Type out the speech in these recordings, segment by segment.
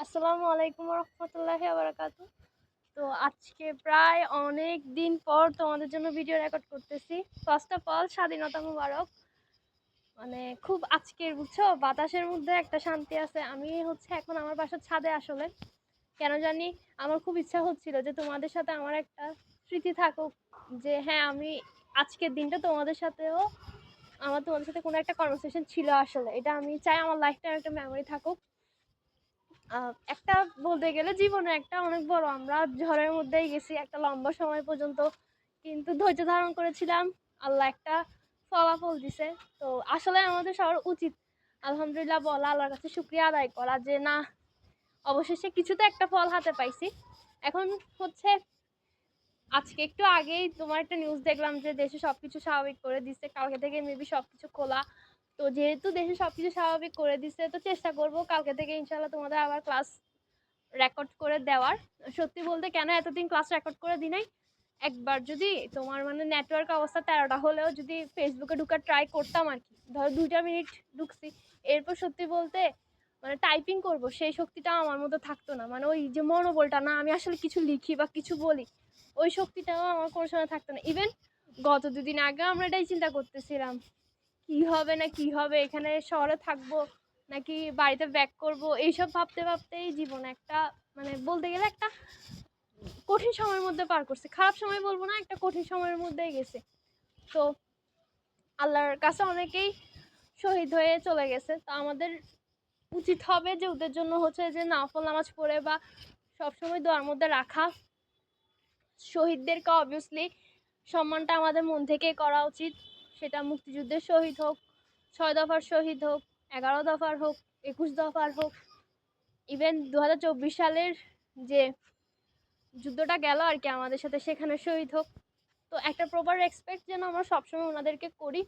আসসালামু আলাইকুম রহমতুল্লাহি বারাকাতু। তো আজকে প্রায় অনেক দিন পর তোমাদের জন্য ভিডিও রেকর্ড করতেছি। ফার্স্ট অফ অল স্বাধীনতা মুবারক। মানে খুব আজকের বুঝছো বাতাসের মধ্যে একটা শান্তি আছে। আমি এখন আমার বাসার ছাদে আসলে কেন জানি আমার খুব ইচ্ছা হচ্ছিল যে তোমাদের সাথে আমার একটা স্মৃতি থাকুক, যে হ্যাঁ আমি আজকের দিনটা তোমাদের সাথে কোনো একটা কনভারসেশন ছিল। আসলে এটা আমি চাই আমার লাইফটাইম একটা মেমোরি থাকুক। একটা বলতে গেলে জীবনে একটা অনেক বড় আমরা ঝড়ের মধ্যেই গেছি একটা লম্বা সময় পর্যন্ত, কিন্তু ধৈর্য ধারণ করেছিলাম। আল্লাহ একটা ফলাফল দিছে। তো আসলে আমাদের সবার উচিত আলহামদুলিল্লাহ বলা, আল্লাহর কাছে শুকরিয়া আদায় করা যে না, অবশেষে কিছুতে একটা ফল হাতে পাইছি। এখন হচ্ছে আজকে একটু আগেই তোমার একটা নিউজ দেখলাম যে দেশে সবকিছু স্বাভাবিক করে দিচ্ছে, কালকে থেকে মেবি সবকিছু খোলা। তো যেহেতু দেশে সবকিছু স্বাভাবিক করে দিচ্ছে, তো চেষ্টা করব কালকে থেকে ইনশাল্লাহ তোমাদের আবার ক্লাস রেকর্ড করে দেওয়ার। সত্যি বলতে কেন এতদিন ক্লাস রেকর্ড করে দিই নাই, একবার যদি তোমার নেটওয়ার্ক অবস্থা 13টা হলেও যদি ফেসবুকে ঢুকার ট্রাই করতাম আর কি, ধরো 2টা মিনিট ঢুকছি, এরপর সত্যি বলতে টাইপিং করব সেই শক্তিটা আমার মধ্যে থাকতো না। ওই যে মনোবলটা না, আমি আসলে কিছু লিখি বা কিছু বলি, ওই শক্তিটাও আমার কোনো সময় থাকতো না। ইভেন গত 2 দিন আগে আমরা এটাই চিন্তা করতেছিলাম কি হবে না কি হবে, এখানে শহরে থাকবো নাকি বাড়িতে ব্যাক করব, এইসব ভাবতে ভাবতেই জীবন একটা বলতে গেলে একটা কঠিন সময়ের মধ্যে পার করছে। খারাপ সময় বলবো না, একটা কঠিন সময়ের মধ্যেই গেছে। তো আল্লাহর কাছে অনেকেই শহীদ হয়ে চলে গেছে, তো আমাদের উচিত হবে যে ওদের জন্য যে নফল নামাজ পড়ে বা সবসময় দোয়ার মধ্যে রাখা। শহীদদেরকে অবভিয়াসলি সম্মানটা আমাদের মন থেকে করা উচিত। সেটা মুক্তিযুদ্ধের শহীদ হোক, 6 দফার শহীদ হোক, 11 দফার হোক, 21 দফার হোক, ইভেন 2024 সালের যে যুদ্ধটা গেল আর কি আমাদের সাথে, সেখানে শহীদ হোক। তো একটা প্রপার রেসপেক্ট যেন আমরা সবসময় ওনাদেরকে করি।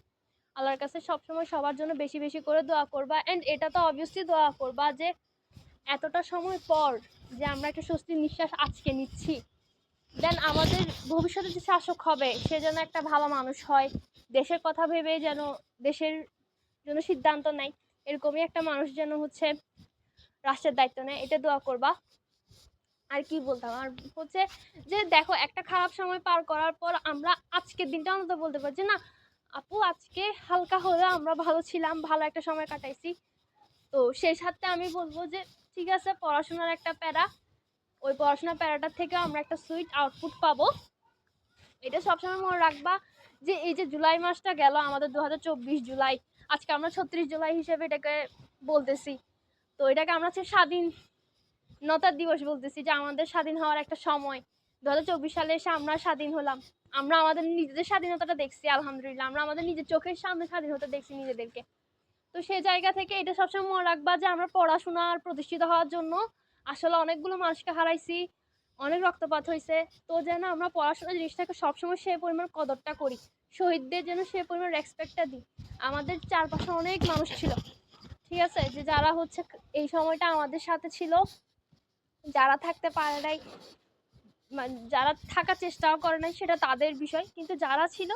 আল্লাহর কাছে সবসময় সবার জন্য বেশি বেশি করে দোয়া করবা। অ্যান্ড এটা তো অবভিয়াসলি দোয়া করবা যে এতটা সময় পর যে আমরা একটা স্বস্তির নিঃশ্বাস আজকে নিচ্ছি, দেন আমাদের ভবিষ্যতে যে শাসক হবে সে যেন একটা ভালো মানুষ হয়, দেশের কথা ভেবে যেন দেশের জন্য সিদ্ধান্ত নেয়, এরকমই একটা মানুষ যেন রাষ্ট্রের দায়িত্ব নেয়, এটা দোয়া করবা। আর কি বলতাম, আর যে দেখো একটা খারাপ সময় পার করার পর আমরা আজকের দিনটা অন্তত বলতে পারছি না আপু আজকে হালকা হলেও আমরা ভালো ছিলাম, ভালো একটা সময় কাটাইছি। তো সেই সাথে আমি বলবো যে ঠিক আছে, পড়াশোনার একটা প্যারা, ওই পড়াশোনার প্যারাটার থেকে আমরা একটা সুইট আউটপুট পাবো, এটা সবসময় মনে রাখবা। যে এই যে জুলাই মাসটা গেল আমাদের 2024 জুলাই, আজকে আমরা 36 জুলাই হিসেবে এটাকে বলতেছি। তো এটাকে আমরা স্বাধীনতা দিবস বলতেছি, যে আমাদের স্বাধীন হওয়ার একটা সময়। 2024 সালে এসে আমরা স্বাধীন হলাম, আমরা আমাদের নিজেদের স্বাধীনতাটা দেখছি আলহামদুলিল্লাহ, আমরা আমাদের নিজের চোখের সামনে স্বাধীনতা দেখছি নিজেদেরকে। তো সেই জায়গা থেকে এটা সবসময় মনে রাখবা যে আমরা পড়াশোনার প্রতিষ্ঠিত হওয়ার জন্য আসলে অনেকগুলো মানুষকে হারাইছি, অনেক রক্তপাত হয়েছে। তো যেন আমরা পড়াশোনার জিনিসটাকে সবসময় সে পরিমাণ কদরটা করি, শহীদদের যেন সে পরিমাণ রেসপেক্টটা দিই। আমাদের চারপাশে অনেক মানুষ ছিল, ঠিক আছে, যে যারা এই সময়টা আমাদের সাথে ছিল, যারা থাকতে পারে নাই, যারা থাকার চেষ্টাও করে নাই সেটা তাদের বিষয়, কিন্তু যারা ছিল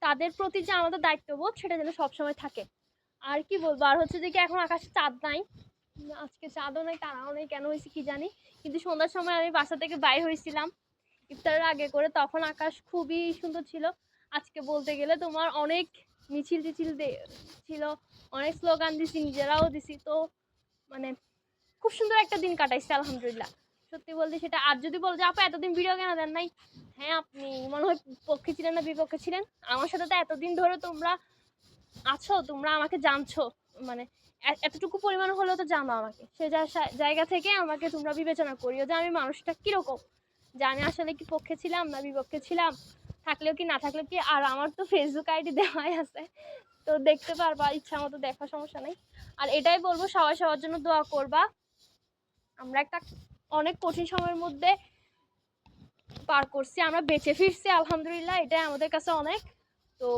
তাদের প্রতি যে আমাদের দায়িত্ববোধ সেটা যেন সবসময় থাকে। আর কি বলবো, আর যে কি এখন আকাশে চাঁদ নাই, আজকে চাঁদও নেই তারাও নেই, কেন হয়েছে কি জানি। কিন্তু সন্ধ্যার সময় আমি বাসা থেকে বাইর হয়েছিলাম ইফতারের আগে করে, তখন আকাশ খুবই সুন্দর ছিল। আজকে বলতে গেলে তোমার অনেক মিছিল টিছিল ছিল, অনেক স্লোগান দিছি, নিজেরাও দিছি। তো মানে খুব সুন্দর একটা দিন কাটাইছে আলহামদুলিল্লাহ, সত্যি বলতে সেটা। আর যদি বল যে আপু এতদিন ভিডিও কেন দেন নাই, হ্যাঁ আপনি মনে হয় পক্ষে ছিলেন না বিপক্ষে ছিলেন, আমার সাথে তো এতদিন ধরে তোমরা আছো, তোমরা আমাকে জানছো, মানে এতটুকু পরিমাণ হলেও তো জানো আমাকে, সে জায়গা থেকে আমাকে তোমরা বিবেচনা করিও যে আমি মানুষটা কিরকম, যে আমি আসলে কি পক্ষে ছিলাম না বিপক্ষে ছিলাম, থাকলেও কি না থাকলেও কি। আর আমার তো ফেসবুক আইডি দেওয়াই আছে, তো দেখতে পারবা ইচ্ছা মতো, দেখা সমস্যা নেই। আর এটাই বলবো সবাই সবার জন্য দোয়া করবা। আমরা একটা অনেক কঠিন সময়ের মধ্যে পার করছি, আমরা বেঁচে ফিরছি আলহামদুলিল্লাহ, এটাই আমাদের কাছে অনেক। তো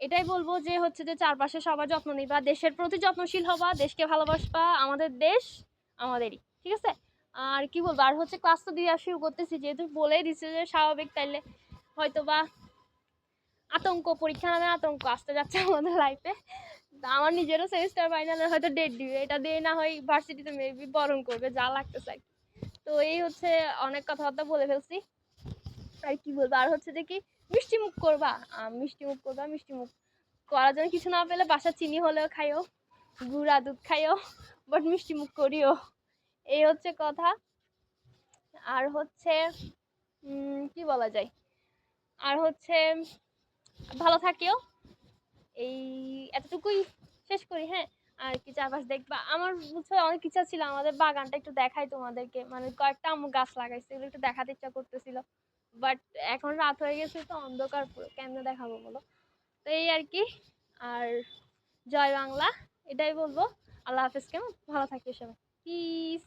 এটাই বলবো যে যে চারপাশে সবার যত্ন নিবা, দেশের প্রতি যত্নশীল হবা, দেশকে ভালোবাসবা, আমাদের দেশ আমাদেরই, ঠিক আছে। আর কি বলবো, আর ক্লাস তো দিয়ে শুরু করতেছি, যেহেতু বলেই দিচ্ছে যে স্বাভাবিক, তাইলে হয়তো বা আতঙ্ক, পরীক্ষা নামে আতঙ্ক আসতে যাচ্ছে আমাদের লাইফে। আমার নিজেরও সেমিস্টার ফাইনালে হয়তো ডেট দিবে, এটা দিয়ে না হয় ভার্সিটিতে মেবি বরণ করবে, যা লাগতেছে আর কি। তো এই হচ্ছে অনেক কথাবার্তা বলে ফেলছি, আর কি বলবো, আর হচ্ছে যে কি মিষ্টি মুখ করবা, মিষ্টি মুখ করবা, মিষ্টি মুখ করার জন্য কিছু না পেলে বাসা চিনি হলেও খাইও, গুঁড়া দুধ খাইও, বাট মিষ্টি মুখ করিও। এই হচ্ছে কথা। আর হচ্ছে কি বলা যায়, আর হচ্ছে ভালো থাকিও, এই এতটুকুই শেষ করি। হ্যাঁ, আর কি চারপাশ দেখবা, আমার বুঝছো অনেক ইচ্ছা ছিল আমাদের বাগানটা একটু দেখাই তোমাদেরকে, মানে কয়েকটা আম গাছ লাগাইছে, এগুলো একটু দেখাতে ইচ্ছা করতেছিল, বাট এখন রাত হয়ে গেছে তো অন্ধকার পুরো, কেমনে দেখাবো বলো। তো এই আর কি। আর জয় বাংলা, এটাই বলবো। আল্লাহ হাফেজ, কেমন ভালো থাকিও সবাই, পিস।